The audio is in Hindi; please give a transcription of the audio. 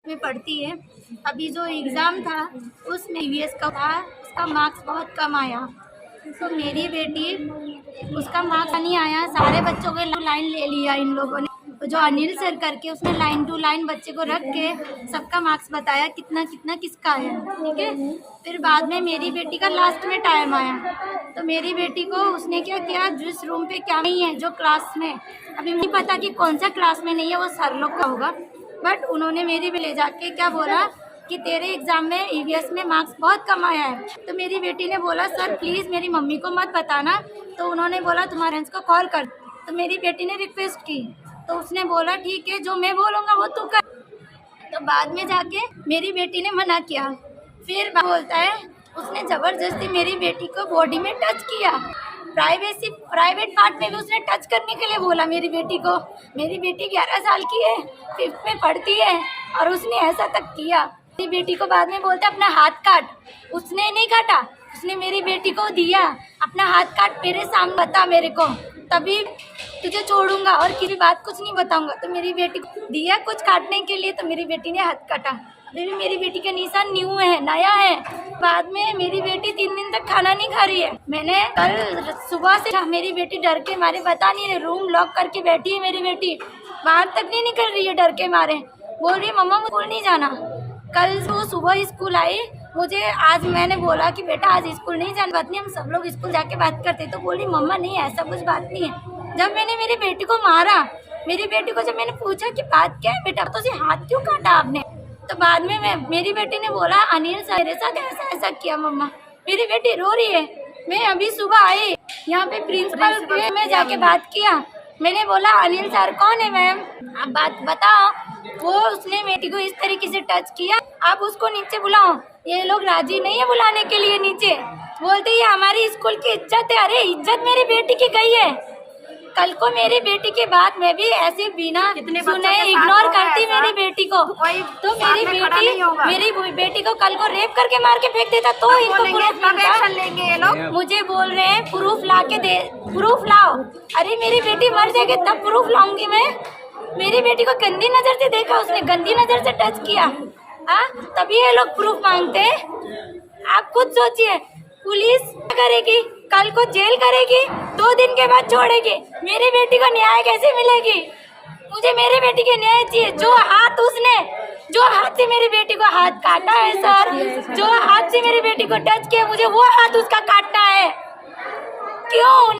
में पढ़ती है। अभी जो एग्ज़ाम था उसमें ईवीएस का था, उसका मार्क्स बहुत कम आया। तो मेरी बेटी, उसका मार्क्स नहीं आया, सारे बच्चों के लाइन ले लिया इन लोगों ने। तो जो अनिल सर करके उसने लाइन टू लाइन बच्चे को रख के सबका मार्क्स बताया कितना कितना किसका आया, ठीक है। फिर बाद में मेरी बेटी का लास्ट में टाइम आया, तो मेरी बेटी को उसने क्या किया, जिस रूम पे क्या नहीं है, जो क्लास में, अभी नहीं पता कि कौन सा क्लास में नहीं है, वो सर लोग का होगा, बट उन्होंने मेरी भी ले जाके क्या बोला कि तेरे एग्ज़ाम में ईवीएस में मार्क्स बहुत कम आया है। तो मेरी बेटी ने बोला सर प्लीज़ मेरी मम्मी को मत बताना। तो उन्होंने बोला तुम्हारे पेरेंट्स को कॉल कर। तो मेरी बेटी ने रिक्वेस्ट की, तो उसने बोला ठीक है जो मैं बोलूँगा वो तू कर। तो बाद में जाके मेरी बेटी ने मना किया। फिर बोलता है उसने ज़बरदस्ती मेरी बेटी को बॉडी में टच किया, प्राइवेट पार्ट में भी उसने टच करने के लिए बोला मेरी बेटी को। मेरी बेटी 11 साल की है, 5th में पढ़ती है, और उसने ऐसा तक किया। मेरी बेटी को बाद में बोलता अपना हाथ काट, उसने नहीं काटा, उसने मेरी बेटी को दिया अपना हाथ काट, मेरे सामने बता मेरे को, तभी तुझे छोड़ूंगा और किसी बात कुछ नहीं बताऊंगा। तो मेरी बेटी को दिया कुछ काटने के लिए, तो मेरी बेटी ने हाथ काटा। अभी भी मेरी बेटी का निशान न्यू है, नया है। बाद में मेरी बेटी 3 दिन तक खाना नहीं खा रही है। मैंने कल सुबह से मेरी बेटी डर के मारे बता नहीं रही, रूम लॉक करके बैठी है मेरी बेटी, बाहर तक नहीं निकल रही है डर के मारे। बोल रही मम्मा मुझे स्कूल नहीं जाना। कल वो सुबह स्कूल आई, मुझे आज मैंने बोला कि बेटा आज स्कूल नहीं जाना, बात नहीं हम सब लोग स्कूल जाके बात करते। तो बोली मम्मा नहीं ऐसा कुछ बात नहीं है। जब मैंने मेरी बेटी को मारा, मेरी बेटी को जब मैंने पूछा कि बात क्या है बेटा, तो उसे हाथ क्यों काटा आपने, तो बाद में मेरी बेटी ने बोला अनिल सर मेरे साथ ऐसा ऐसा किया मम्मा। मेरी बेटी रो रही है। मैं अभी सुबह आई यहाँ पे प्रिंसिपल में जाके बात किया, मैंने बोला अनिल सर कौन है मैम, आप बात बताओ। वो उसने बेटी को इस तरीके से टच किया, आप उसको नीचे बुलाओ। ये लोग राजी नहीं है बुलाने के लिए नीचे, बोलते ये हमारी स्कूल की इज्जत है। अरे इज्जत मेरी बेटी की गई है। कल को मेरी बेटी के बाद मैं भी ऐसे बिना सुने इग्नोर करती मेरी बेटी को, तो मेरी बेटी को कल को रेप करके मार के फेंक देता तो इनको प्रूफ लेंगे ये लोग। मुझे बोल रहे हैं प्रूफ ला के दे, प्रूफ लाओ। अरे मेरी बेटी मर जाएगी तब प्रूफ लाऊंगी मैं। मेरी बेटी को गंदी नजर से देखा, उसने गंदी नजर से टच किया, तभी ये लोग प्रूफ मांगते हैं। आप खुद सोचिए, पुलिस करेगी, कल को जेल करेगी, 2 दिन के बाद छोड़ेगी। मेरी बेटी को न्याय कैसे मिलेगी? मुझे मेरी बेटी के न्याय चाहिए। जो हाथ से मेरी बेटी को हाथ काटा है सर, जो हाथ से मेरी बेटी को टच किया, मुझे वो हाथ उसका काटना है। क्यों?